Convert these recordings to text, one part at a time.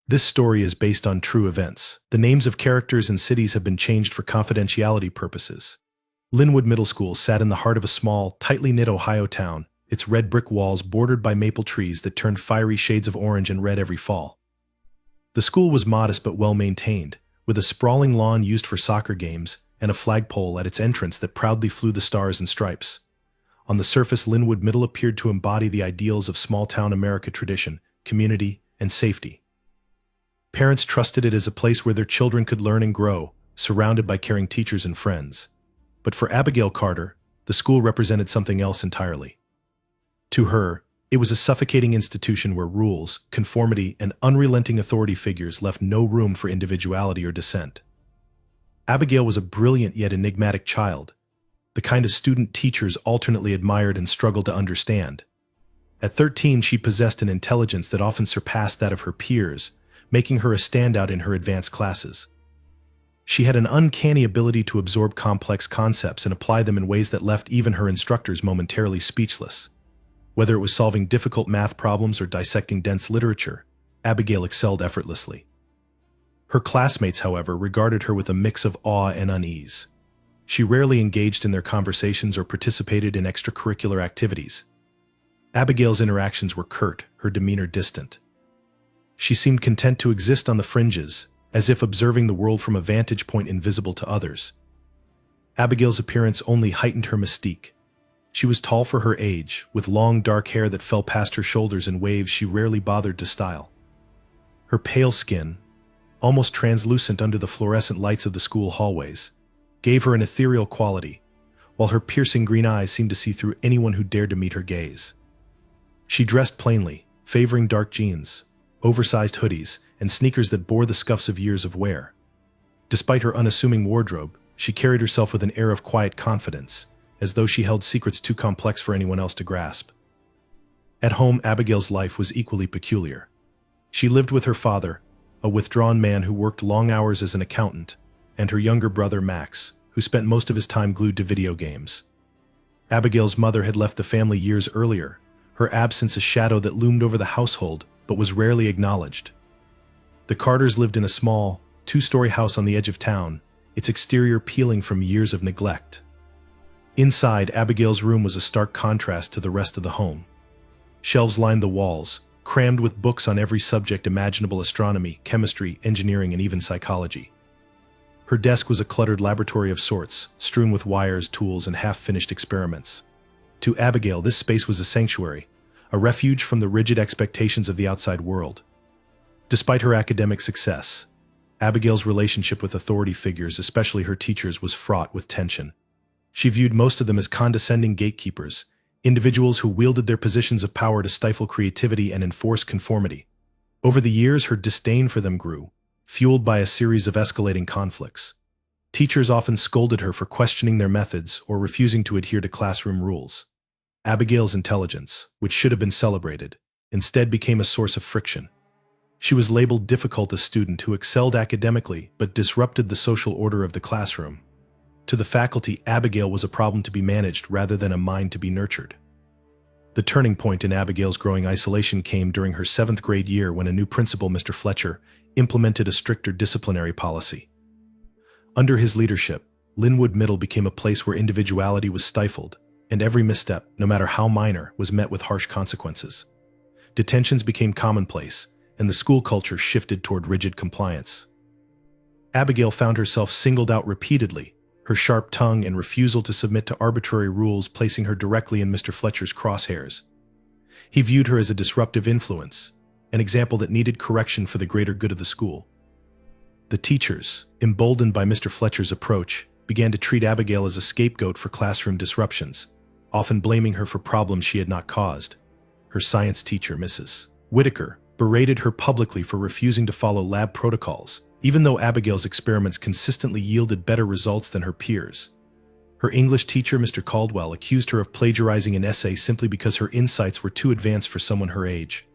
This story is based on true events. The names of characters and cities have been changed for confidentiality purposes. Linwood Middle School sat in the heart of a small, tightly knit Ohio town, its red brick walls bordered by maple trees that turned fiery shades of orange and red every fall. The school was modest but well-maintained, with a sprawling lawn used for soccer games and a flagpole at its entrance that proudly flew the stars and stripes. On the surface, Linwood Middle appeared to embody the ideals of small-town America: tradition, community, and safety. Parents trusted it as a place where their children could learn and grow, surrounded by caring teachers and friends. But for Abigail Carter, the school represented something else entirely. To her, it was a suffocating institution where rules, conformity, and unrelenting authority figures left no room for individuality or dissent. Abigail was a brilliant yet enigmatic child, the kind of student teachers alternately admired and struggled to understand. At 13, she possessed an intelligence that often surpassed that of her peers, making her a standout in her advanced classes. She had an uncanny ability to absorb complex concepts and apply them in ways that left even her instructors momentarily speechless. Whether it was solving difficult math problems or dissecting dense literature, Abigail excelled effortlessly. Her classmates, however, regarded her with a mix of awe and unease. She rarely engaged in their conversations or participated in extracurricular activities. Abigail's interactions were curt, her demeanor distant. She seemed content to exist on the fringes, as if observing the world from a vantage point invisible to others. Abigail's appearance only heightened her mystique. She was tall for her age, with long dark hair that fell past her shoulders in waves she rarely bothered to style. Her pale skin, almost translucent under the fluorescent lights of the school hallways, gave her an ethereal quality, while her piercing green eyes seemed to see through anyone who dared to meet her gaze. She dressed plainly, favoring dark jeans, oversized hoodies, and sneakers that bore the scuffs of years of wear. Despite her unassuming wardrobe, she carried herself with an air of quiet confidence, as though she held secrets too complex for anyone else to grasp. At home, Abigail's life was equally peculiar. She lived with her father, a withdrawn man who worked long hours as an accountant, and her younger brother Max, who spent most of his time glued to video games. Abigail's mother had left the family years earlier, her absence a shadow that loomed over the household but was rarely acknowledged. The Carters lived in a small, two-story house on the edge of town, its exterior peeling from years of neglect. Inside, Abigail's room was a stark contrast to the rest of the home. Shelves lined the walls, crammed with books on every subject imaginable: astronomy, chemistry, engineering, and even psychology. Her desk was a cluttered laboratory of sorts, strewn with wires, tools, and half-finished experiments. To Abigail, this space was a sanctuary, a refuge from the rigid expectations of the outside world. Despite her academic success, Abigail's relationship with authority figures, especially her teachers, was fraught with tension. She viewed most of them as condescending gatekeepers, individuals who wielded their positions of power to stifle creativity and enforce conformity. Over the years, her disdain for them grew, fueled by a series of escalating conflicts. Teachers often scolded her for questioning their methods or refusing to adhere to classroom rules. Abigail's intelligence, which should have been celebrated, instead became a source of friction. She was labeled difficult, a student who excelled academically but disrupted the social order of the classroom. To the faculty, Abigail was a problem to be managed rather than a mind to be nurtured. The turning point in Abigail's growing isolation came during her 7th grade year when a new principal, Mr. Fletcher, implemented a stricter disciplinary policy. Under his leadership, Linwood Middle became a place where individuality was stifled, and every misstep, no matter how minor, was met with harsh consequences. Detentions became commonplace, and the school culture shifted toward rigid compliance. Abigail found herself singled out repeatedly, her sharp tongue and refusal to submit to arbitrary rules placing her directly in Mr. Fletcher's crosshairs. He viewed her as a disruptive influence, an example that needed correction for the greater good of the school. The teachers, emboldened by Mr. Fletcher's approach, began to treat Abigail as a scapegoat for classroom disruptions, often blaming her for problems she had not caused. Her science teacher, Mrs. Whitaker, berated her publicly for refusing to follow lab protocols, even though Abigail's experiments consistently yielded better results than her peers. Her English teacher, Mr. Caldwell, accused her of plagiarizing an essay simply because her insights were too advanced for someone her age.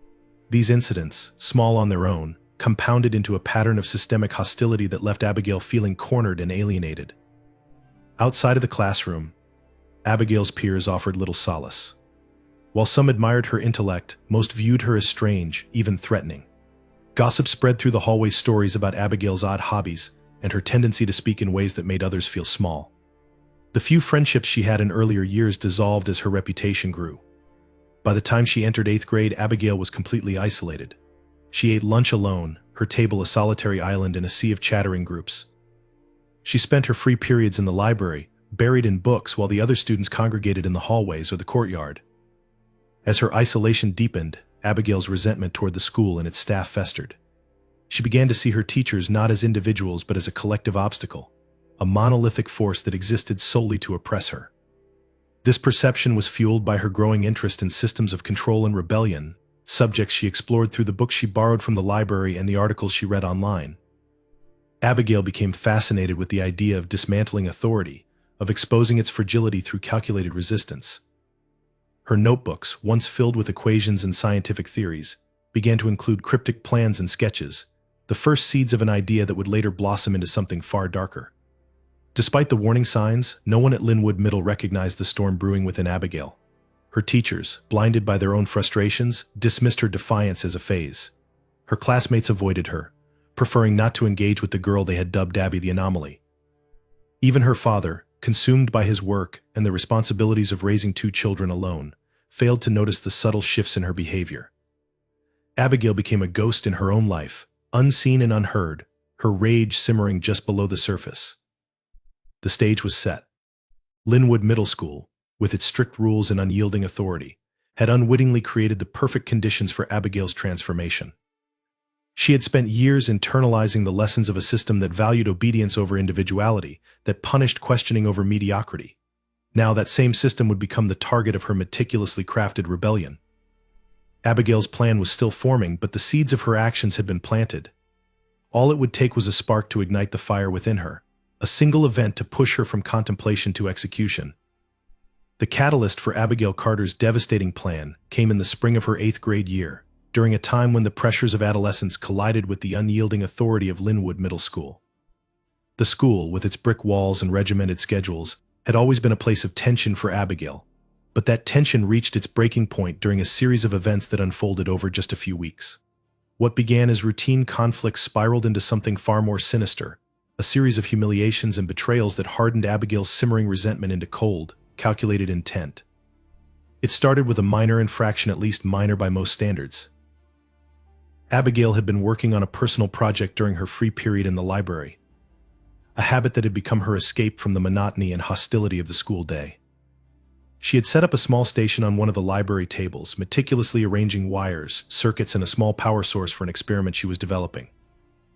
These incidents, small on their own, compounded into a pattern of systemic hostility that left Abigail feeling cornered and alienated. Outside of the classroom, Abigail's peers offered little solace. While some admired her intellect, most viewed her as strange, even threatening. Gossip spread through the hallway stories about Abigail's odd hobbies and her tendency to speak in ways that made others feel small. The few friendships she had in earlier years dissolved as her reputation grew. By the time she entered 8th grade, Abigail was completely isolated. She ate lunch alone, her table a solitary island in a sea of chattering groups. She spent her free periods in the library, buried in books while the other students congregated in the hallways or the courtyard. As her isolation deepened, Abigail's resentment toward the school and its staff festered. She began to see her teachers not as individuals but as a collective obstacle, a monolithic force that existed solely to oppress her. This perception was fueled by her growing interest in systems of control and rebellion, subjects she explored through the books she borrowed from the library and the articles she read online. Abigail became fascinated with the idea of dismantling authority, of exposing its fragility through calculated resistance. Her notebooks, once filled with equations and scientific theories, began to include cryptic plans and sketches, the first seeds of an idea that would later blossom into something far darker. Despite the warning signs, no one at Linwood Middle recognized the storm brewing within Abigail. Her teachers, blinded by their own frustrations, dismissed her defiance as a phase. Her classmates avoided her, preferring not to engage with the girl they had dubbed Abby the Anomaly. Even her father, consumed by his work and the responsibilities of raising 2 children alone, failed to notice the subtle shifts in her behavior. Abigail became a ghost in her own life, unseen and unheard, her rage simmering just below the surface. The stage was set. Linwood Middle School, with its strict rules and unyielding authority, had unwittingly created the perfect conditions for Abigail's transformation. She had spent years internalizing the lessons of a system that valued obedience over individuality, that punished questioning over mediocrity. Now that same system would become the target of her meticulously crafted rebellion. Abigail's plan was still forming, but the seeds of her actions had been planted. All it would take was a spark to ignite the fire within her, a single event to push her from contemplation to execution. The catalyst for Abigail Carter's devastating plan came in the spring of her 8th grade year, during a time when the pressures of adolescence collided with the unyielding authority of Linwood Middle School. The school, with its brick walls and regimented schedules, had always been a place of tension for Abigail, but that tension reached its breaking point during a series of events that unfolded over just a few weeks. What began as routine conflicts spiraled into something far more sinister, a series of humiliations and betrayals that hardened Abigail's simmering resentment into cold, calculated intent. It started with a minor infraction, at least minor by most standards. Abigail had been working on a personal project during her free period in the library, a habit that had become her escape from the monotony and hostility of the school day. She had set up a small station on one of the library tables, meticulously arranging wires, circuits, and a small power source for an experiment she was developing.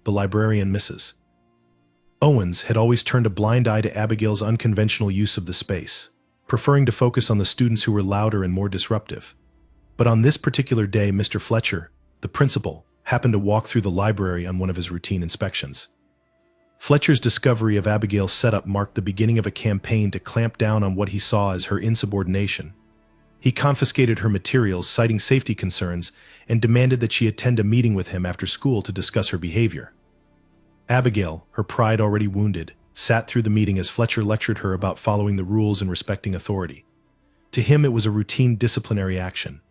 The librarian, Mrs. Owens, had always turned a blind eye to Abigail's unconventional use of the space, preferring to focus on the students who were louder and more disruptive. But on this particular day, Mr. Fletcher, the principal, happened to walk through the library on one of his routine inspections. Fletcher's discovery of Abigail's setup marked the beginning of a campaign to clamp down on what he saw as her insubordination. He confiscated her materials, citing safety concerns, and demanded that she attend a meeting with him after school to discuss her behavior. Abigail, her pride already wounded, sat through the meeting as Fletcher lectured her about following the rules and respecting authority. To him, it was a routine disciplinary action.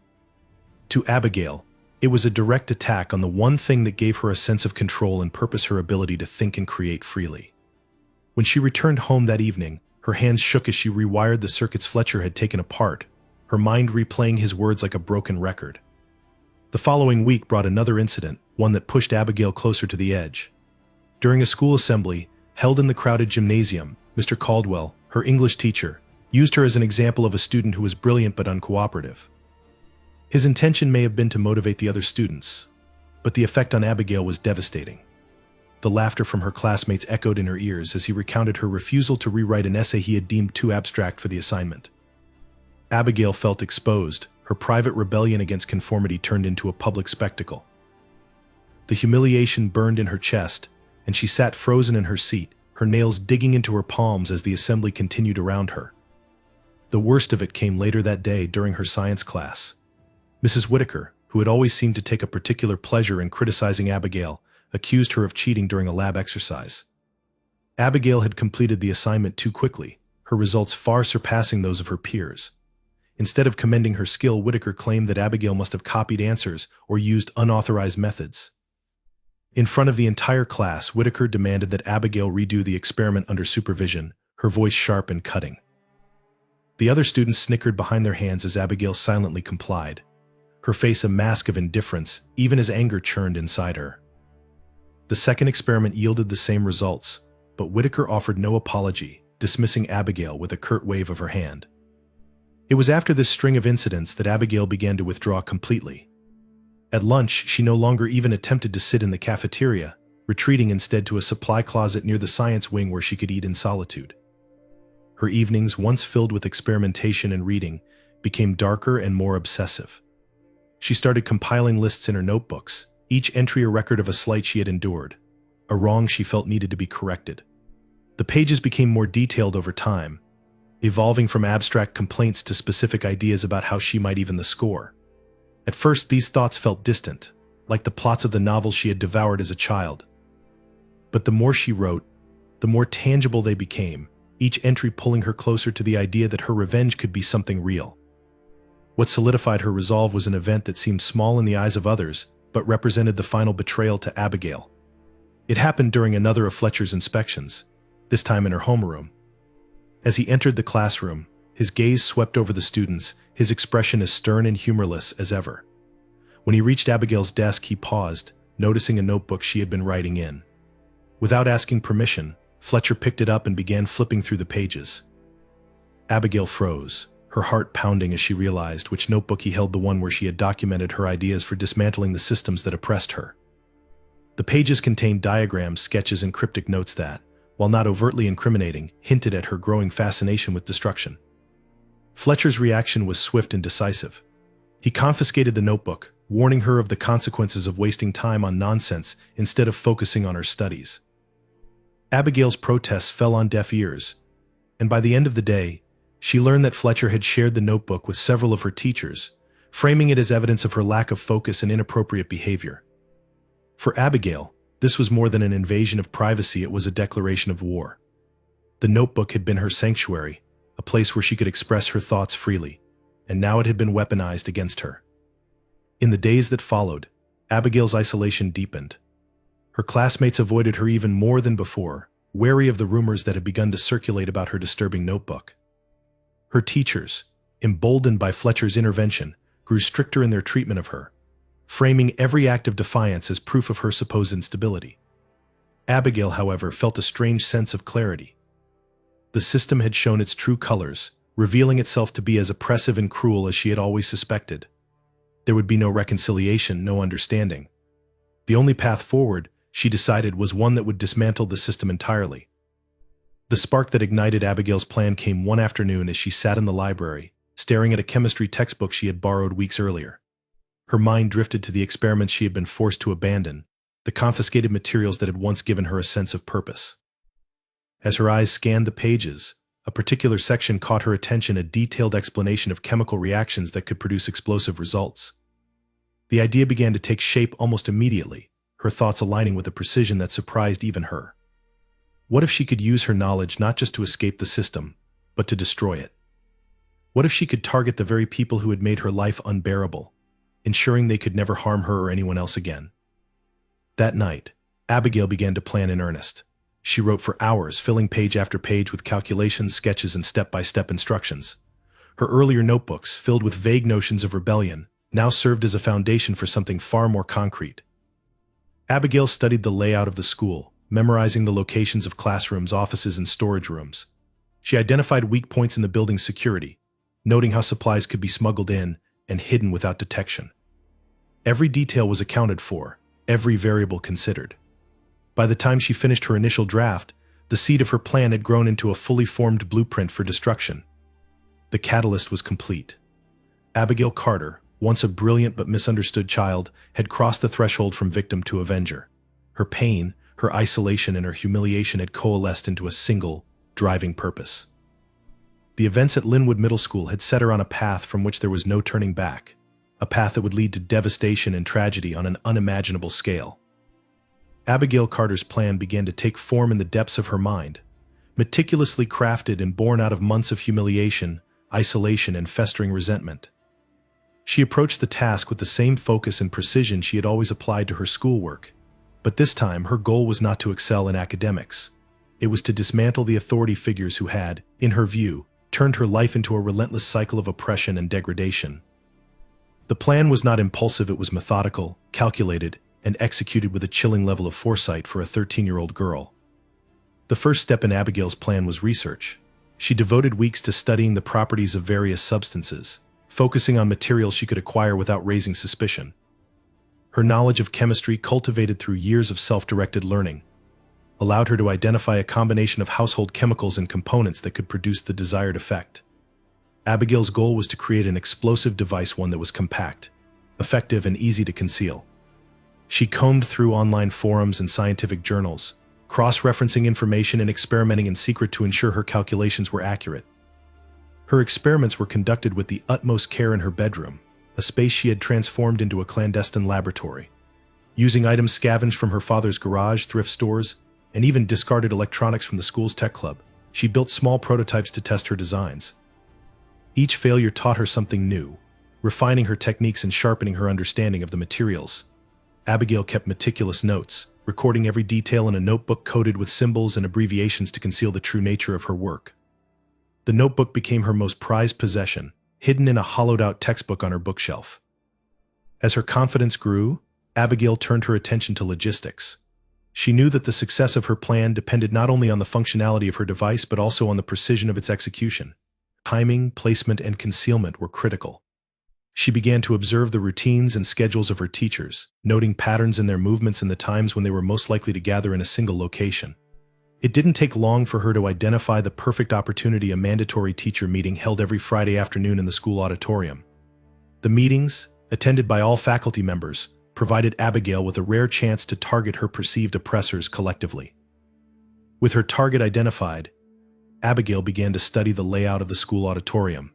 To Abigail, it was a direct attack on the one thing that gave her a sense of control and purpose: her ability to think and create freely. When she returned home that evening, her hands shook as she rewired the circuits Fletcher had taken apart, her mind replaying his words like a broken record. The following week brought another incident, one that pushed Abigail closer to the edge. During a school assembly, held in the crowded gymnasium, Mr. Caldwell, her English teacher, used her as an example of a student who was brilliant but uncooperative. His intention may have been to motivate the other students, but the effect on Abigail was devastating. The laughter from her classmates echoed in her ears as he recounted her refusal to rewrite an essay he had deemed too abstract for the assignment. Abigail felt exposed, her private rebellion against conformity turned into a public spectacle. The humiliation burned in her chest, and she sat frozen in her seat, her nails digging into her palms as the assembly continued around her. The worst of it came later that day during her science class. Mrs. Whitaker, who had always seemed to take a particular pleasure in criticizing Abigail, accused her of cheating during a lab exercise. Abigail had completed the assignment too quickly, her results far surpassing those of her peers. Instead of commending her skill, Whitaker claimed that Abigail must have copied answers or used unauthorized methods. In front of the entire class, Whitaker demanded that Abigail redo the experiment under supervision, her voice sharp and cutting. The other students snickered behind their hands as Abigail silently complied, her face a mask of indifference, even as anger churned inside her. The second experiment yielded the same results, but Whitaker offered no apology, dismissing Abigail with a curt wave of her hand. It was after this string of incidents that Abigail began to withdraw completely. At lunch, she no longer even attempted to sit in the cafeteria, retreating instead to a supply closet near the science wing where she could eat in solitude. Her evenings, once filled with experimentation and reading, became darker and more obsessive. She started compiling lists in her notebooks, each entry a record of a slight she had endured, a wrong she felt needed to be corrected. The pages became more detailed over time, evolving from abstract complaints to specific ideas about how she might even the score. At first, these thoughts felt distant, like the plots of the novels she had devoured as a child. But the more she wrote, the more tangible they became, each entry pulling her closer to the idea that her revenge could be something real. What solidified her resolve was an event that seemed small in the eyes of others, but represented the final betrayal to Abigail. It happened during another of Fletcher's inspections, this time in her homeroom. As he entered the classroom, his gaze swept over the students, his expression as stern and humorless as ever. When he reached Abigail's desk, he paused, noticing a notebook she had been writing in. Without asking permission, Fletcher picked it up and began flipping through the pages. Abigail froze, her heart pounding as she realized which notebook he held, the one where she had documented her ideas for dismantling the systems that oppressed her. The pages contained diagrams, sketches, and cryptic notes that, while not overtly incriminating, hinted at her growing fascination with destruction. Fletcher's reaction was swift and decisive. He confiscated the notebook, warning her of the consequences of wasting time on nonsense instead of focusing on her studies. Abigail's protests fell on deaf ears, and by the end of the day, she learned that Fletcher had shared the notebook with several of her teachers, framing it as evidence of her lack of focus and inappropriate behavior. For Abigail, this was more than an invasion of privacy, it was a declaration of war. The notebook had been her sanctuary, a place where she could express her thoughts freely, and now it had been weaponized against her. In the days that followed, Abigail's isolation deepened. Her classmates avoided her even more than before, wary of the rumors that had begun to circulate about her disturbing notebook. Her teachers, emboldened by Fletcher's intervention, grew stricter in their treatment of her, framing every act of defiance as proof of her supposed instability. Abigail, however, felt a strange sense of clarity. The system had shown its true colors, revealing itself to be as oppressive and cruel as she had always suspected. There would be no reconciliation, no understanding. The only path forward, she decided, was one that would dismantle the system entirely. The spark that ignited Abigail's plan came one afternoon as she sat in the library, staring at a chemistry textbook she had borrowed weeks earlier. Her mind drifted to the experiments she had been forced to abandon, the confiscated materials that had once given her a sense of purpose. As her eyes scanned the pages, a particular section caught her attention, a detailed explanation of chemical reactions that could produce explosive results. The idea began to take shape almost immediately, her thoughts aligning with a precision that surprised even her. What if she could use her knowledge not just to escape the system, but to destroy it? What if she could target the very people who had made her life unbearable, ensuring they could never harm her or anyone else again? That night, Abigail began to plan in earnest. She wrote for hours, filling page after page with calculations, sketches, and step-by-step instructions. Her earlier notebooks, filled with vague notions of rebellion, now served as a foundation for something far more concrete. Abigail studied the layout of the school, memorizing the locations of classrooms, offices, and storage rooms. She identified weak points in the building's security, noting how supplies could be smuggled in and hidden without detection. Every detail was accounted for, every variable considered. By the time she finished her initial draft, the seed of her plan had grown into a fully formed blueprint for destruction. The catalyst was complete. Abigail Carter, once a brilliant but misunderstood child, had crossed the threshold from victim to avenger. Her pain, her isolation, and her humiliation had coalesced into a single, driving purpose. The events at Linwood Middle School had set her on a path from which there was no turning back, a path that would lead to devastation and tragedy on an unimaginable scale. Abigail Carter's plan began to take form in the depths of her mind, meticulously crafted and born out of months of humiliation, isolation, and festering resentment. She approached the task with the same focus and precision she had always applied to her schoolwork, But this time, her goal was not to excel in academics. It was to dismantle the authority figures who had, in her view, turned her life into a relentless cycle of oppression and degradation. The plan was not impulsive, it was methodical, calculated, and executed with a chilling level of foresight for a 13-year-old girl. The first step in Abigail's plan was research. She devoted weeks to studying the properties of various substances, focusing on materials she could acquire without raising suspicion. Her knowledge of chemistry, cultivated through years of self-directed learning, allowed her to identify a combination of household chemicals and components that could produce the desired effect. Abigail's goal was to create an explosive device, one that was compact, effective, and easy to conceal. She combed through online forums and scientific journals, cross-referencing information and experimenting in secret to ensure her calculations were accurate. Her experiments were conducted with the utmost care in her bedroom, a space she had transformed into a clandestine laboratory. Using items scavenged from her father's garage, thrift stores, and even discarded electronics from the school's tech club, she built small prototypes to test her designs. Each failure taught her something new, refining her techniques and sharpening her understanding of the materials. Abigail kept meticulous notes, recording every detail in a notebook coated with symbols and abbreviations to conceal the true nature of her work. The notebook became her most prized possession, hidden in a hollowed-out textbook on her bookshelf. As her confidence grew, Abigail turned her attention to logistics. She knew that the success of her plan depended not only on the functionality of her device but also on the precision of its execution. Timing, placement, and concealment were critical. She began to observe the routines and schedules of her teachers, noting patterns in their movements and the times when they were most likely to gather in a single location. It didn't take long for her to identify the perfect opportunity: a mandatory teacher meeting held every Friday afternoon in the school auditorium. The meetings, attended by all faculty members, provided Abigail with a rare chance to target her perceived oppressors collectively. With her target identified, Abigail began to study the layout of the school auditorium.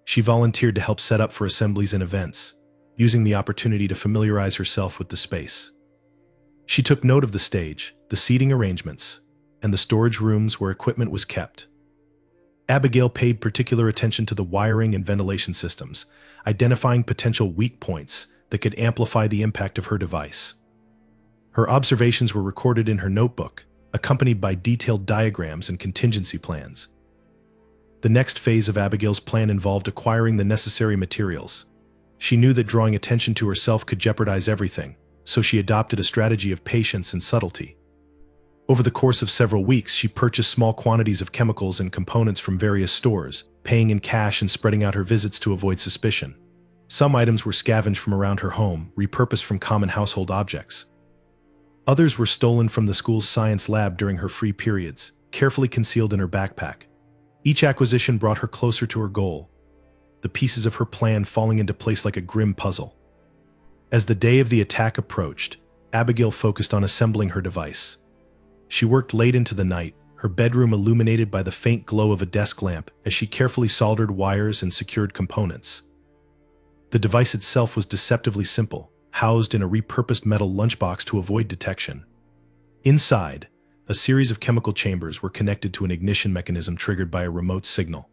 She volunteered to help set up for assemblies and events, using the opportunity to familiarize herself with the space. She took note of the stage, the seating arrangements, and the storage rooms where equipment was kept. Abigail paid particular attention to the wiring and ventilation systems, identifying potential weak points that could amplify the impact of her device. Her observations were recorded in her notebook, accompanied by detailed diagrams and contingency plans. The next phase of Abigail's plan involved acquiring the necessary materials. She knew that drawing attention to herself could jeopardize everything, so she adopted a strategy of patience and subtlety. Over the course of several weeks, she purchased small quantities of chemicals and components from various stores, paying in cash and spreading out her visits to avoid suspicion. Some items were scavenged from around her home, repurposed from common household objects. Others were stolen from the school's science lab during her free periods, carefully concealed in her backpack. Each acquisition brought her closer to her goal, the pieces of her plan falling into place like a grim puzzle. As the day of the attack approached, Abigail focused on assembling her device. She worked late into the night, her bedroom illuminated by the faint glow of a desk lamp as she carefully soldered wires and secured components. The device itself was deceptively simple, housed in a repurposed metal lunchbox to avoid detection. Inside, a series of chemical chambers were connected to an ignition mechanism triggered by a remote signal.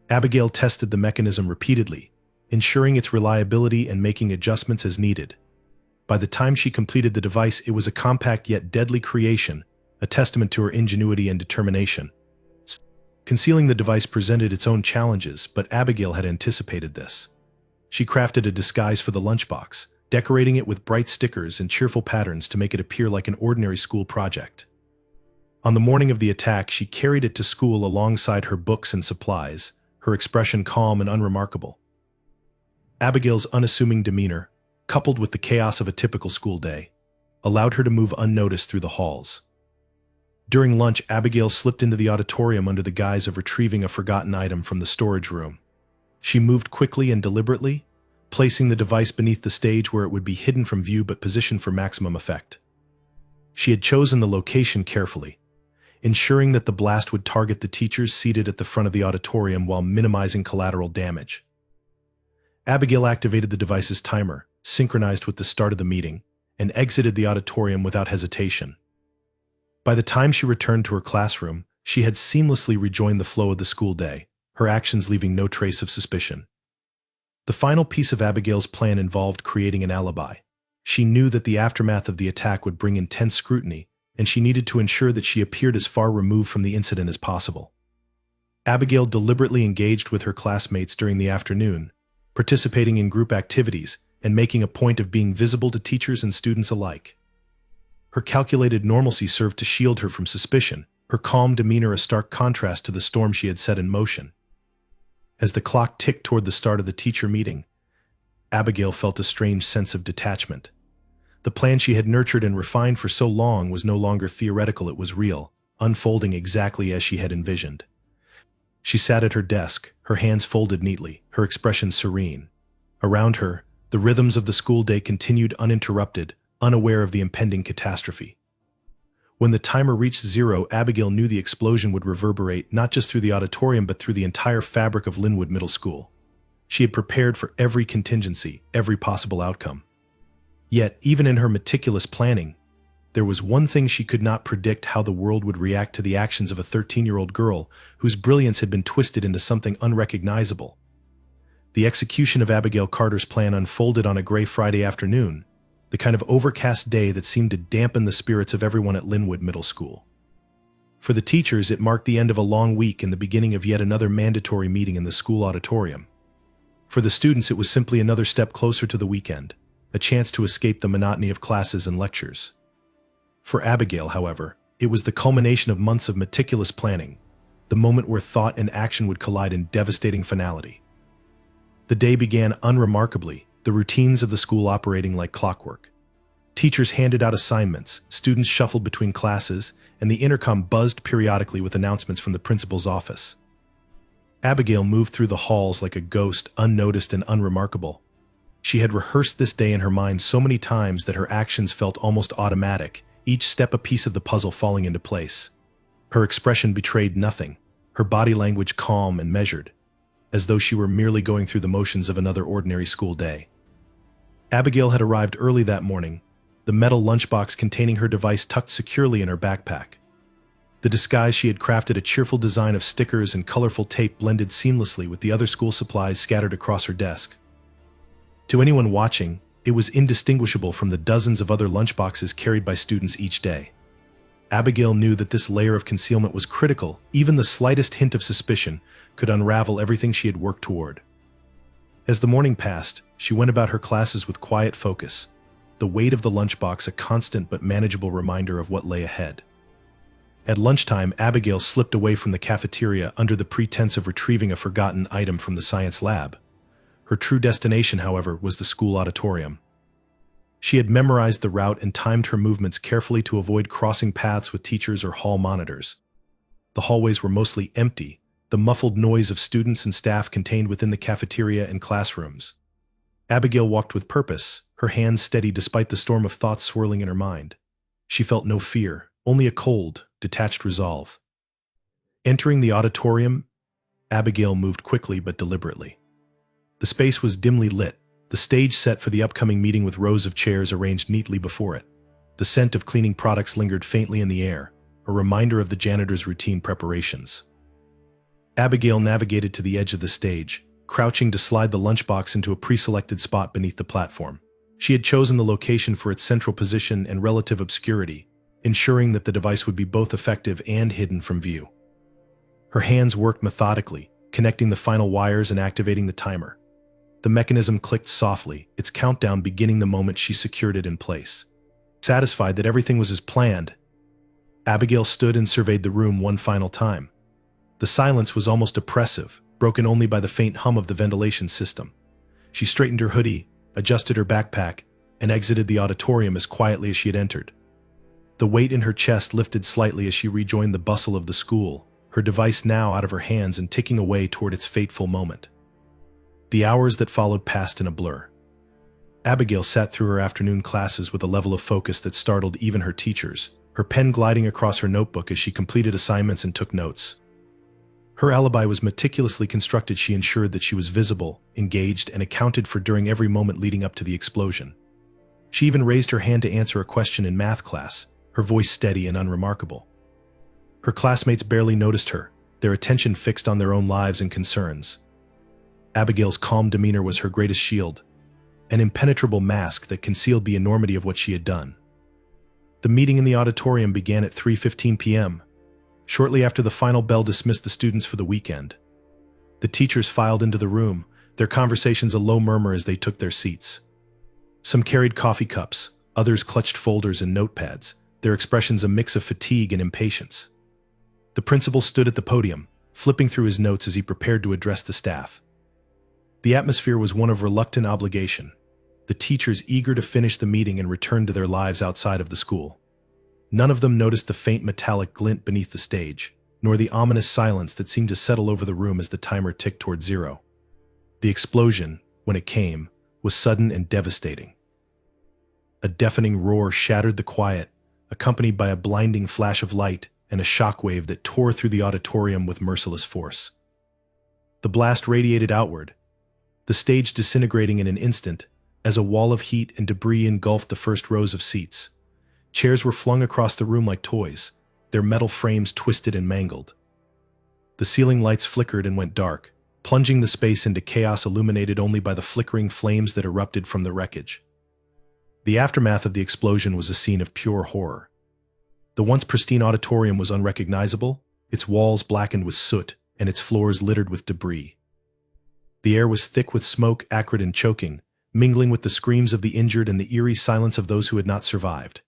Abigail tested the mechanism repeatedly, ensuring its reliability and making adjustments as needed. By the time she completed the device, it was a compact yet deadly creation, a testament to her ingenuity and determination. Concealing the device presented its own challenges, but Abigail had anticipated this. She crafted a disguise for the lunchbox, decorating it with bright stickers and cheerful patterns to make it appear like an ordinary school project. On the morning of the attack, she carried it to school alongside her books and supplies, her expression calm and unremarkable. Abigail's unassuming demeanor, coupled with the chaos of a typical school day, allowed her to move unnoticed through the halls. During lunch, Abigail slipped into the auditorium under the guise of retrieving a forgotten item from the storage room. She moved quickly and deliberately, placing the device beneath the stage where it would be hidden from view but positioned for maximum effect. She had chosen the location carefully, ensuring that the blast would target the teachers seated at the front of the auditorium while minimizing collateral damage. Abigail activated the device's timer, synchronized with the start of the meeting, and exited the auditorium without hesitation. By the time she returned to her classroom, she had seamlessly rejoined the flow of the school day, her actions leaving no trace of suspicion. The final piece of Abigail's plan involved creating an alibi. She knew that the aftermath of the attack would bring intense scrutiny, and she needed to ensure that she appeared as far removed from the incident as possible. Abigail deliberately engaged with her classmates during the afternoon, participating in group activities and making a point of being visible to teachers and students alike. Her calculated normalcy served to shield her from suspicion, her calm demeanor a stark contrast to the storm she had set in motion. As the clock ticked toward the start of the teacher meeting, Abigail felt a strange sense of detachment. The plan she had nurtured and refined for so long was no longer theoretical, it was real, unfolding exactly as she had envisioned. She sat at her desk, her hands folded neatly, her expression serene. Around her, the rhythms of the school day continued uninterrupted, unaware of the impending catastrophe. When the timer reached 0, Abigail knew the explosion would reverberate not just through the auditorium but through the entire fabric of Linwood Middle School. She had prepared for every contingency, every possible outcome. Yet, even in her meticulous planning, there was one thing she could not predict: how the world would react to the actions of a 13-year-old girl whose brilliance had been twisted into something unrecognizable. The execution of Abigail Carter's plan unfolded on a gray Friday afternoon, the kind of overcast day that seemed to dampen the spirits of everyone at Linwood Middle School. For the teachers, it marked the end of a long week and the beginning of yet another mandatory meeting in the school auditorium. For the students, it was simply another step closer to the weekend, a chance to escape the monotony of classes and lectures. For Abigail, however, it was the culmination of months of meticulous planning, the moment where thought and action would collide in devastating finality. The day began unremarkably, the routines of the school operating like clockwork. Teachers handed out assignments, students shuffled between classes, and the intercom buzzed periodically with announcements from the principal's office. Abigail moved through the halls like a ghost, unnoticed and unremarkable. She had rehearsed this day in her mind so many times that her actions felt almost automatic, each step a piece of the puzzle falling into place. Her expression betrayed nothing, her body language calm and measured, as though she were merely going through the motions of another ordinary school day. Abigail had arrived early that morning, the metal lunchbox containing her device tucked securely in her backpack. The disguise she had crafted, a cheerful design of stickers and colorful tape, blended seamlessly with the other school supplies scattered across her desk. To anyone watching, it was indistinguishable from the dozens of other lunchboxes carried by students each day. Abigail knew that this layer of concealment was critical. Even the slightest hint of suspicion could unravel everything she had worked toward. As the morning passed, she went about her classes with quiet focus, the weight of the lunchbox a constant but manageable reminder of what lay ahead. At lunchtime, Abigail slipped away from the cafeteria under the pretense of retrieving a forgotten item from the science lab. Her true destination, however, was the school auditorium. She had memorized the route and timed her movements carefully to avoid crossing paths with teachers or hall monitors. The hallways were mostly empty, the muffled noise of students and staff contained within the cafeteria and classrooms. Abigail walked with purpose, her hands steady despite the storm of thoughts swirling in her mind. She felt no fear, only a cold, detached resolve. Entering the auditorium, Abigail moved quickly but deliberately. The space was dimly lit, the stage set for the upcoming meeting with rows of chairs arranged neatly before it. The scent of cleaning products lingered faintly in the air, a reminder of the janitor's routine preparations. Abigail navigated to the edge of the stage, crouching to slide the lunchbox into a pre-selected spot beneath the platform. She had chosen the location for its central position and relative obscurity, ensuring that the device would be both effective and hidden from view. Her hands worked methodically, connecting the final wires and activating the timer. The mechanism clicked softly, its countdown beginning the moment she secured it in place. Satisfied that everything was as planned, Abigail stood and surveyed the room one final time. The silence was almost oppressive, broken only by the faint hum of the ventilation system. She straightened her hoodie, adjusted her backpack, and exited the auditorium as quietly as she had entered. The weight in her chest lifted slightly as she rejoined the bustle of the school, her device now out of her hands and ticking away toward its fateful moment. The hours that followed passed in a blur. Abigail sat through her afternoon classes with a level of focus that startled even her teachers, her pen gliding across her notebook as she completed assignments and took notes. Her alibi was meticulously constructed. She ensured that she was visible, engaged, and accounted for during every moment leading up to the explosion. She even raised her hand to answer a question in math class, her voice steady and unremarkable. Her classmates barely noticed her, their attention fixed on their own lives and concerns. Abigail's calm demeanor was her greatest shield, an impenetrable mask that concealed the enormity of what she had done. The meeting in the auditorium began at 3:15 p.m. Shortly after the final bell dismissed the students for the weekend. The teachers filed into the room, their conversations a low murmur as they took their seats. Some carried coffee cups, others clutched folders and notepads, their expressions a mix of fatigue and impatience. The principal stood at the podium, flipping through his notes as he prepared to address the staff. The atmosphere was one of reluctant obligation, the teachers eager to finish the meeting and return to their lives outside of the school. None of them noticed the faint metallic glint beneath the stage, nor the ominous silence that seemed to settle over the room as the timer ticked toward zero. The explosion, when it came, was sudden and devastating. A deafening roar shattered the quiet, accompanied by a blinding flash of light and a shockwave that tore through the auditorium with merciless force. The blast radiated outward, the stage disintegrating in an instant as a wall of heat and debris engulfed the first rows of seats. Chairs were flung across the room like toys, their metal frames twisted and mangled. The ceiling lights flickered and went dark, plunging the space into chaos illuminated only by the flickering flames that erupted from the wreckage. The aftermath of the explosion was a scene of pure horror. The once pristine auditorium was unrecognizable, its walls blackened with soot and its floors littered with debris. The air was thick with smoke, acrid and choking, mingling with the screams of the injured and the eerie silence of those who had not survived.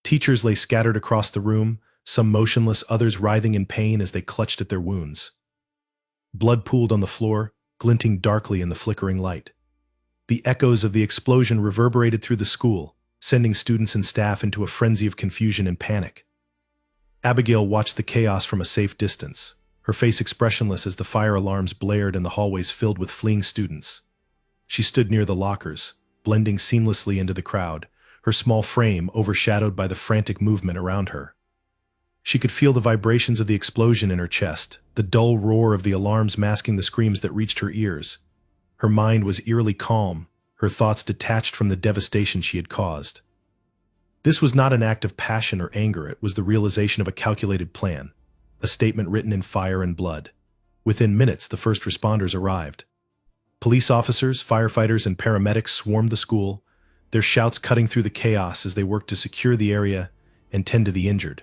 Teachers lay scattered across the room, some motionless, others writhing in pain as they clutched at their wounds. Blood pooled on the floor, glinting darkly in the flickering light. The echoes of the explosion reverberated through the school, sending students and staff into a frenzy of confusion and panic. Abigail watched the chaos from a safe distance, her face expressionless as the fire alarms blared and the hallways filled with fleeing students. She stood near the lockers, blending seamlessly into the crowd, her small frame overshadowed by the frantic movement around her. She could feel the vibrations of the explosion in her chest, the dull roar of the alarms masking the screams that reached her ears. Her mind was eerily calm, her thoughts detached from the devastation she had caused. This was not an act of passion or anger, it was the realization of a calculated plan, a statement written in fire and blood. Within minutes, the first responders arrived. Police officers, firefighters, and paramedics swarmed the school, their shouts cutting through the chaos as they worked to secure the area and tend to the injured.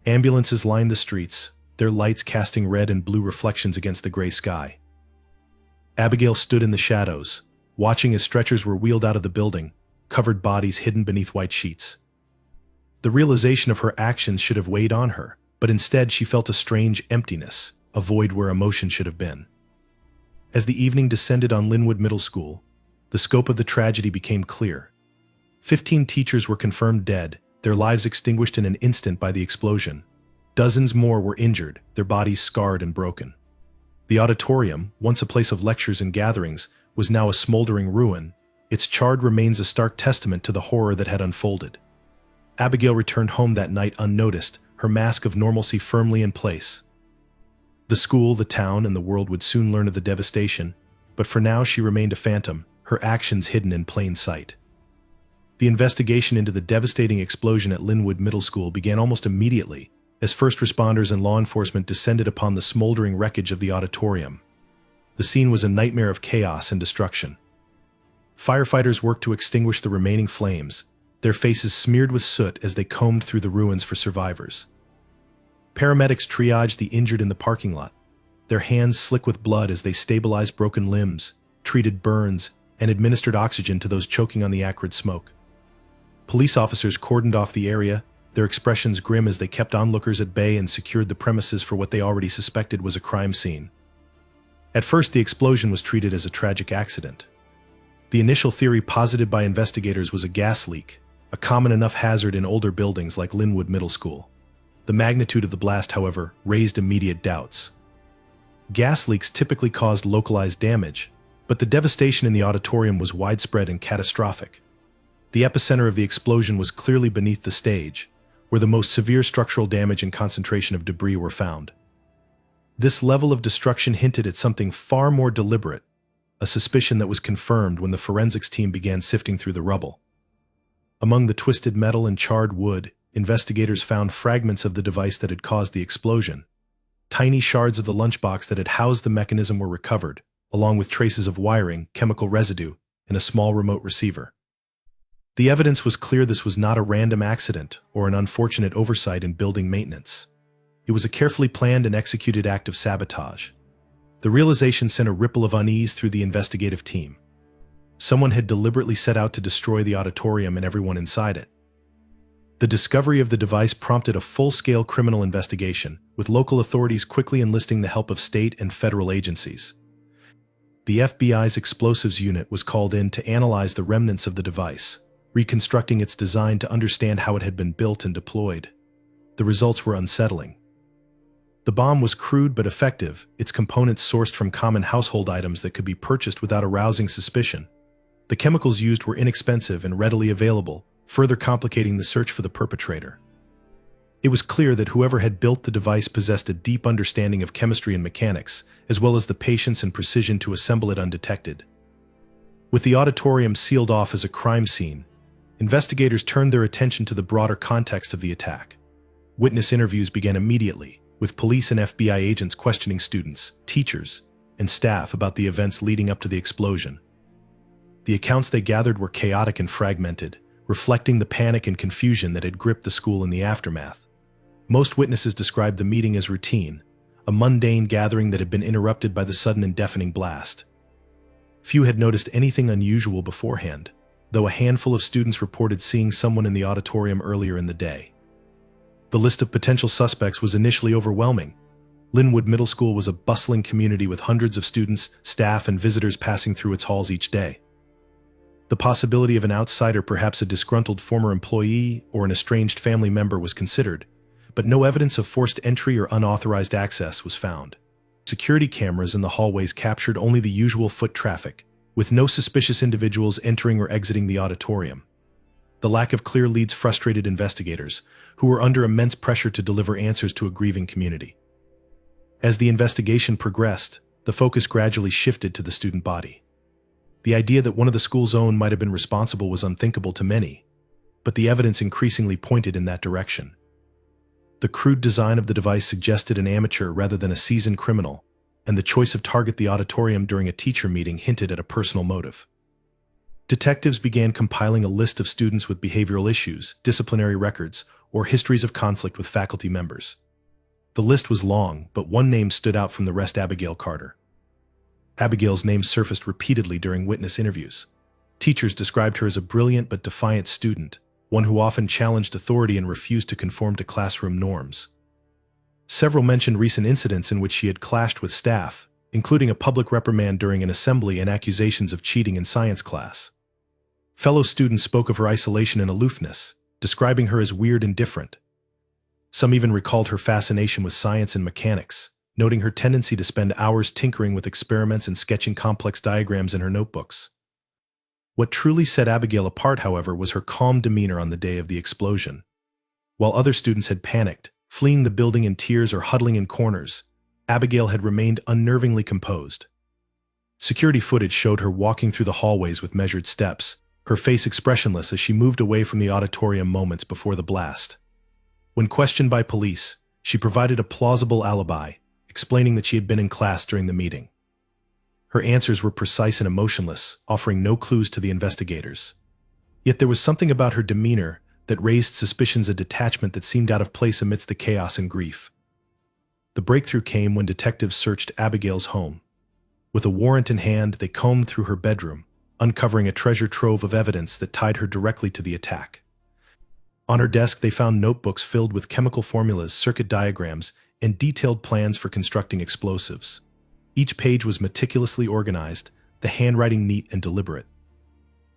Ambulances lined the streets, their lights casting red and blue reflections against the gray sky. Abigail stood in the shadows, watching as stretchers were wheeled out of the building, covered bodies hidden beneath white sheets. The realization of her actions should have weighed on her, but instead she felt a strange emptiness, a void where emotion should have been. As the evening descended on Linwood Middle School, the scope of the tragedy became clear. 15 teachers were confirmed dead, their lives extinguished in an instant by the explosion. Dozens more were injured, their bodies scarred and broken. The auditorium, once a place of lectures and gatherings, was now a smoldering ruin, its charred remains a stark testament to the horror that had unfolded. Abigail returned home that night unnoticed, her mask of normalcy firmly in place. The school, the town, and the world would soon learn of the devastation, but for now she remained a phantom, her actions hidden in plain sight. The investigation into the devastating explosion at Linwood Middle School began almost immediately, as first responders and law enforcement descended upon the smoldering wreckage of the auditorium. The scene was a nightmare of chaos and destruction. Firefighters worked to extinguish the remaining flames, their faces smeared with soot as they combed through the ruins for survivors. Paramedics triaged the injured in the parking lot, their hands slick with blood as they stabilized broken limbs, treated burns, and administered oxygen to those choking on the acrid smoke. Police officers cordoned off the area, their expressions grim as they kept onlookers at bay and secured the premises for what they already suspected was a crime scene. At first, the explosion was treated as a tragic accident. The initial theory posited by investigators was a gas leak, a common enough hazard in older buildings like Linwood Middle School. The magnitude of the blast, however, raised immediate doubts. Gas leaks typically caused localized damage, but the devastation in the auditorium was widespread and catastrophic. The epicenter of the explosion was clearly beneath the stage, where the most severe structural damage and concentration of debris were found. This level of destruction hinted at something far more deliberate, a suspicion that was confirmed when the forensics team began sifting through the rubble. Among the twisted metal and charred wood, investigators found fragments of the device that had caused the explosion. Tiny shards of the lunchbox that had housed the mechanism were recovered, along with traces of wiring, chemical residue, and a small remote receiver. The evidence was clear this was not a random accident or an unfortunate oversight in building maintenance. It was a carefully planned and executed act of sabotage. The realization sent a ripple of unease through the investigative team. Someone had deliberately set out to destroy the auditorium and everyone inside it. The discovery of the device prompted a full-scale criminal investigation, with local authorities quickly enlisting the help of state and federal agencies. The FBI's explosives unit was called in to analyze the remnants of the device, reconstructing its design to understand how it had been built and deployed. The results were unsettling. The bomb was crude but effective, its components sourced from common household items that could be purchased without arousing suspicion. The chemicals used were inexpensive and readily available, further complicating the search for the perpetrator. It was clear that whoever had built the device possessed a deep understanding of chemistry and mechanics, as well as the patience and precision to assemble it undetected. With the auditorium sealed off as a crime scene, investigators turned their attention to the broader context of the attack. Witness interviews began immediately, with police and FBI agents questioning students, teachers, and staff about the events leading up to the explosion. The accounts they gathered were chaotic and fragmented, reflecting the panic and confusion that had gripped the school in the aftermath. Most witnesses described the meeting as routine, a mundane gathering that had been interrupted by the sudden and deafening blast. Few had noticed anything unusual beforehand, though a handful of students reported seeing someone in the auditorium earlier in the day. The list of potential suspects was initially overwhelming. Linwood Middle School was a bustling community with hundreds of students, staff, and visitors passing through its halls each day. The possibility of an outsider, perhaps a disgruntled former employee or an estranged family member, was considered, but no evidence of forced entry or unauthorized access was found. Security cameras in the hallways captured only the usual foot traffic, with no suspicious individuals entering or exiting the auditorium. The lack of clear leads frustrated investigators, who were under immense pressure to deliver answers to a grieving community. As the investigation progressed, the focus gradually shifted to the student body. The idea that one of the school's own might have been responsible was unthinkable to many, but the evidence increasingly pointed in that direction. The crude design of the device suggested an amateur rather than a seasoned criminal, and the choice of target, the auditorium, during a teacher meeting hinted at a personal motive. Detectives began compiling a list of students with behavioral issues, disciplinary records, or histories of conflict with faculty members. The list was long, but one name stood out from the rest: Abigail Carter. Abigail's name surfaced repeatedly during witness interviews. Teachers described her as a brilliant but defiant student, one who often challenged authority and refused to conform to classroom norms. Several mentioned recent incidents in which she had clashed with staff, including a public reprimand during an assembly and accusations of cheating in science class. Fellow students spoke of her isolation and aloofness, describing her as weird and different. Some even recalled her fascination with science and mechanics, noting her tendency to spend hours tinkering with experiments and sketching complex diagrams in her notebooks. What truly set Abigail apart, however, was her calm demeanor on the day of the explosion. While other students had panicked, fleeing the building in tears or huddling in corners, Abigail had remained unnervingly composed. Security footage showed her walking through the hallways with measured steps, her face expressionless as she moved away from the auditorium moments before the blast. When questioned by police, she provided a plausible alibi, explaining that she had been in class during the meeting. Her answers were precise and emotionless, offering no clues to the investigators. Yet there was something about her demeanor that raised suspicions of detachment that seemed out of place amidst the chaos and grief. The breakthrough came when detectives searched Abigail's home. With a warrant in hand, they combed through her bedroom, uncovering a treasure trove of evidence that tied her directly to the attack. On her desk, they found notebooks filled with chemical formulas, circuit diagrams, and detailed plans for constructing explosives. Each page was meticulously organized, the handwriting neat and deliberate.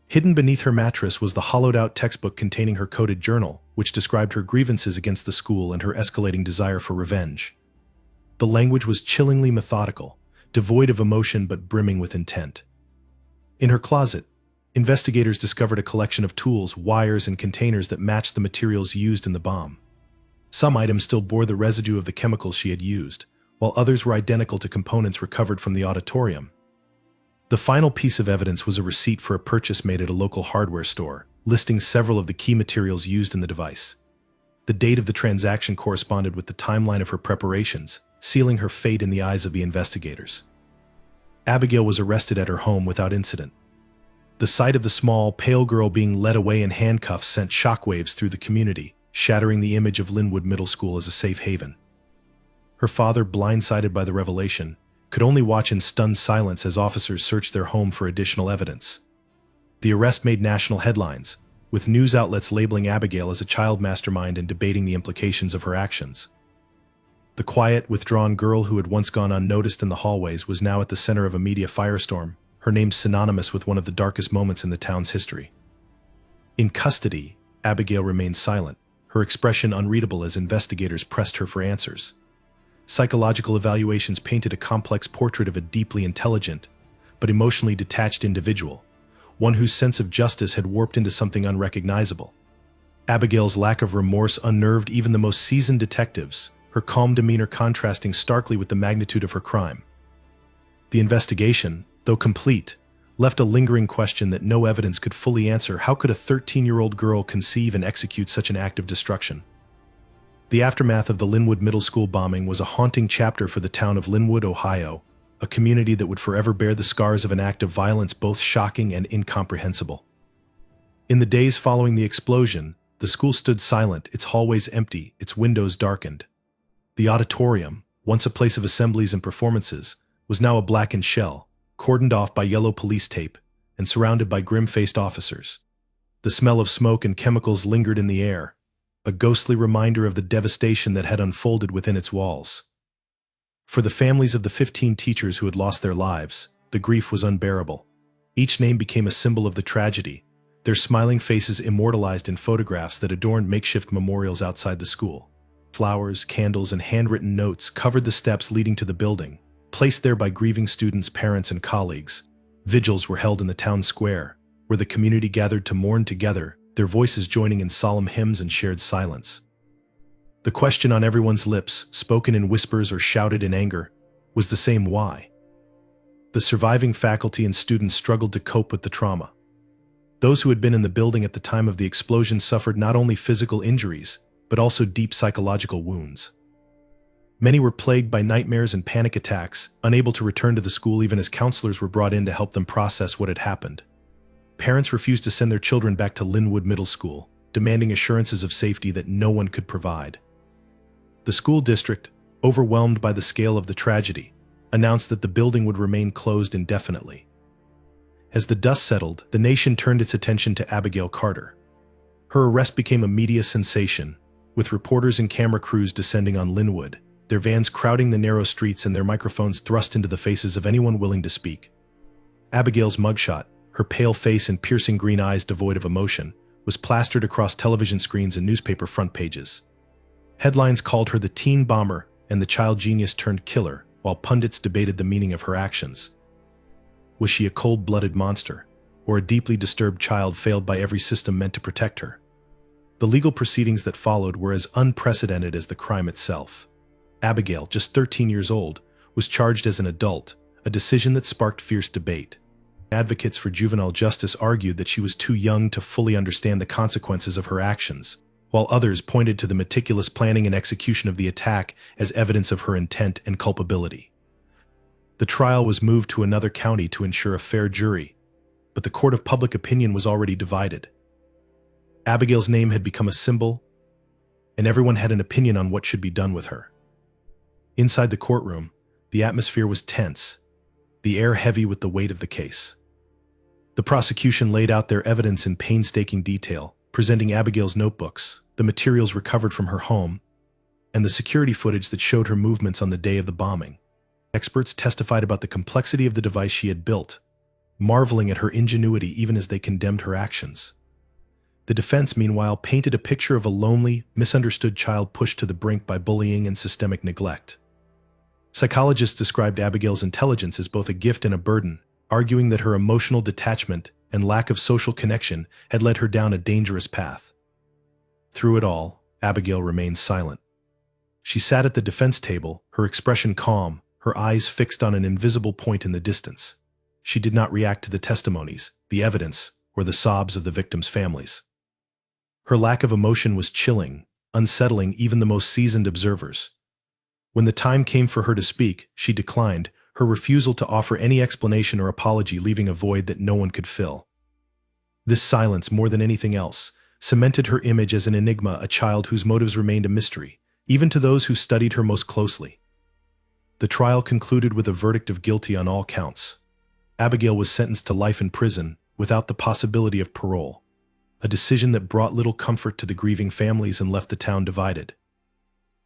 Hidden beneath her mattress was the hollowed-out textbook containing her coded journal, which described her grievances against the school and her escalating desire for revenge. The language was chillingly methodical, devoid of emotion but brimming with intent. In her closet, investigators discovered a collection of tools, wires, and containers that matched the materials used in the bomb. Some items still bore the residue of the chemicals she had used, while others were identical to components recovered from the auditorium. The final piece of evidence was a receipt for a purchase made at a local hardware store, listing several of the key materials used in the device. The date of the transaction corresponded with the timeline of her preparations, sealing her fate in the eyes of the investigators. Abigail was arrested at her home without incident. The sight of the small, pale girl being led away in handcuffs sent shockwaves through the community, shattering the image of Linwood Middle School as a safe haven. Her father, blindsided by the revelation, could only watch in stunned silence as officers searched their home for additional evidence. The arrest made national headlines, with news outlets labeling Abigail as a child mastermind and debating the implications of her actions. The quiet, withdrawn girl who had once gone unnoticed in the hallways was now at the center of a media firestorm, her name synonymous with one of the darkest moments in the town's history. In custody, Abigail remained silent, her expression unreadable as investigators pressed her for answers. Psychological evaluations painted a complex portrait of a deeply intelligent, but emotionally detached individual, one whose sense of justice had warped into something unrecognizable. Abigail's lack of remorse unnerved even the most seasoned detectives, her calm demeanor contrasting starkly with the magnitude of her crime. The investigation, though complete, left a lingering question that no evidence could fully answer. How could a 13-year-old girl conceive and execute such an act of destruction? The aftermath of the Linwood Middle School bombing was a haunting chapter for the town of Linwood, Ohio, a community that would forever bear the scars of an act of violence both shocking and incomprehensible. In the days following the explosion, the school stood silent, its hallways empty, its windows darkened. The auditorium, once a place of assemblies and performances, was now a blackened shell, cordoned off by yellow police tape and surrounded by grim-faced officers. The smell of smoke and chemicals lingered in the air, a ghostly reminder of the devastation that had unfolded within its walls. For the families of the 15 teachers who had lost their lives, the grief was unbearable. Each name became a symbol of the tragedy, their smiling faces immortalized in photographs that adorned makeshift memorials outside the school. Flowers, candles, and handwritten notes covered the steps leading to the building, placed there by grieving students, parents, and colleagues. Vigils were held in the town square, where the community gathered to mourn together, their voices joining in solemn hymns and shared silence. The question on everyone's lips, spoken in whispers or shouted in anger, was the same: why? The surviving faculty and students struggled to cope with the trauma. Those who had been in the building at the time of the explosion suffered not only physical injuries, but also deep psychological wounds. Many were plagued by nightmares and panic attacks, unable to return to the school even as counselors were brought in to help them process what had happened. Parents refused to send their children back to Linwood Middle School, demanding assurances of safety that no one could provide. The school district, overwhelmed by the scale of the tragedy, announced that the building would remain closed indefinitely. As the dust settled, the nation turned its attention to Abigail Carter. Her arrest became a media sensation, with reporters and camera crews descending on Linwood, their vans crowding the narrow streets and their microphones thrust into the faces of anyone willing to speak. Abigail's mugshot, her pale face and piercing green eyes devoid of emotion, was plastered across television screens and newspaper front pages. Headlines called her the teen bomber and the child genius turned killer, while pundits debated the meaning of her actions. Was she a cold-blooded monster, or a deeply disturbed child failed by every system meant to protect her? The legal proceedings that followed were as unprecedented as the crime itself. Abigail, just 13 years old, was charged as an adult, a decision that sparked fierce debate. Advocates for juvenile justice argued that she was too young to fully understand the consequences of her actions, while others pointed to the meticulous planning and execution of the attack as evidence of her intent and culpability. The trial was moved to another county to ensure a fair jury, but the court of public opinion was already divided. Abigail's name had become a symbol, and everyone had an opinion on what should be done with her. Inside the courtroom, the atmosphere was tense, the air heavy with the weight of the case. The prosecution laid out their evidence in painstaking detail, presenting Abigail's notebooks, the materials recovered from her home, and the security footage that showed her movements on the day of the bombing. Experts testified about the complexity of the device she had built, marveling at her ingenuity even as they condemned her actions. The defense, meanwhile, painted a picture of a lonely, misunderstood child pushed to the brink by bullying and systemic neglect. Psychologists described Abigail's intelligence as both a gift and a burden, arguing that her emotional detachment and lack of social connection had led her down a dangerous path. Through it all, Abigail remained silent. She sat at the defense table, her expression calm, her eyes fixed on an invisible point in the distance. She did not react to the testimonies, the evidence, or the sobs of the victims' families. Her lack of emotion was chilling, unsettling even the most seasoned observers. When the time came for her to speak, she declined, her refusal to offer any explanation or apology leaving a void that no one could fill. This silence, more than anything else, cemented her image as an enigma, a child whose motives remained a mystery, even to those who studied her most closely. The trial concluded with a verdict of guilty on all counts. Abigail was sentenced to life in prison, without the possibility of parole, a decision that brought little comfort to the grieving families and left the town divided.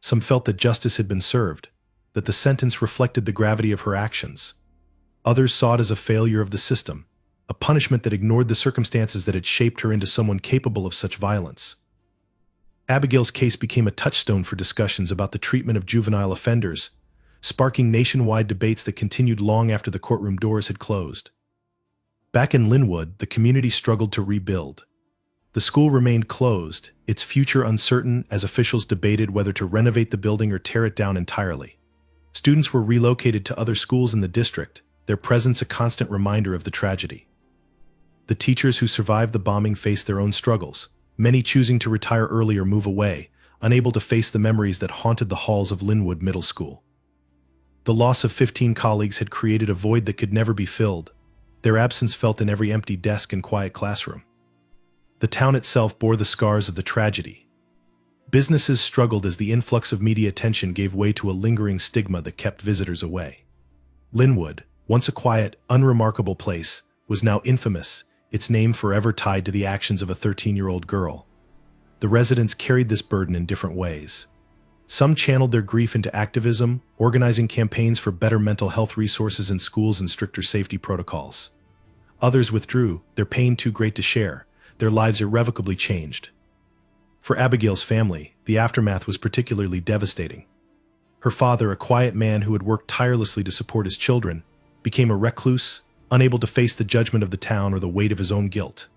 Some felt that justice had been served, that the sentence reflected the gravity of her actions. Others saw it as a failure of the system, a punishment that ignored the circumstances that had shaped her into someone capable of such violence. Abigail's case became a touchstone for discussions about the treatment of juvenile offenders, sparking nationwide debates that continued long after the courtroom doors had closed. Back in Linwood, the community struggled to rebuild. The school remained closed, its future uncertain as officials debated whether to renovate the building or tear it down entirely. Students were relocated to other schools in the district, their presence a constant reminder of the tragedy. The teachers who survived the bombing faced their own struggles, many choosing to retire early or move away, unable to face the memories that haunted the halls of Linwood Middle School. The loss of 15 colleagues had created a void that could never be filled, their absence felt in every empty desk and quiet classroom. The town itself bore the scars of the tragedy. Businesses struggled as the influx of media attention gave way to a lingering stigma that kept visitors away. Linwood, once a quiet, unremarkable place, was now infamous, its name forever tied to the actions of a 13-year-old girl. The residents carried this burden in different ways. Some channeled their grief into activism, organizing campaigns for better mental health resources in schools and stricter safety protocols. Others withdrew, their pain too great to share, their lives irrevocably changed. For Abigail's family, the aftermath was particularly devastating. Her father, a quiet man who had worked tirelessly to support his children, became a recluse, unable to face the judgment of the town or the weight of his own guilt.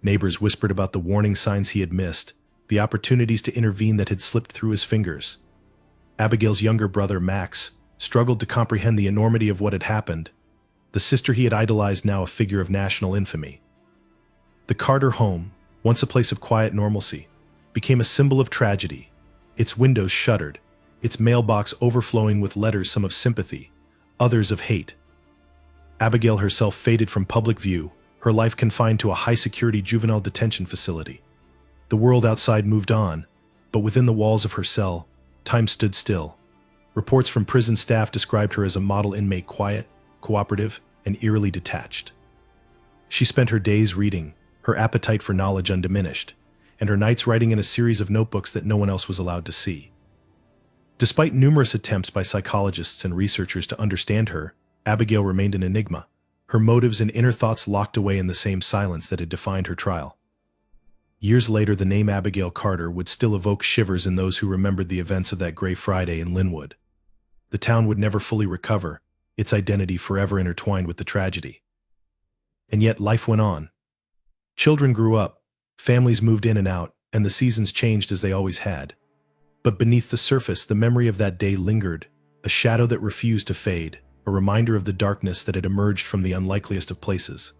Neighbors whispered about the warning signs he had missed, the opportunities to intervene that had slipped through his fingers. Abigail's younger brother, Max, struggled to comprehend the enormity of what had happened, the sister he had idolized now a figure of national infamy. The Carter home, once a place of quiet normalcy, became a symbol of tragedy, its windows shuttered, its mailbox overflowing with letters, some of sympathy, others of hate. Abigail herself faded from public view, her life confined to a high-security juvenile detention facility. The world outside moved on, but within the walls of her cell, time stood still. Reports from prison staff described her as a model inmate, quiet, cooperative, and eerily detached. She spent her days reading, her appetite for knowledge undiminished, and her nights writing in a series of notebooks that no one else was allowed to see. Despite numerous attempts by psychologists and researchers to understand her, Abigail remained an enigma, her motives and inner thoughts locked away in the same silence that had defined her trial. Years later, the name Abigail Carter would still evoke shivers in those who remembered the events of that gray Friday in Linwood. The town would never fully recover, its identity forever intertwined with the tragedy. And yet life went on. Children grew up, families moved in and out, and the seasons changed as they always had. But beneath the surface, the memory of that day lingered, a shadow that refused to fade, a reminder of the darkness that had emerged from the unlikeliest of places.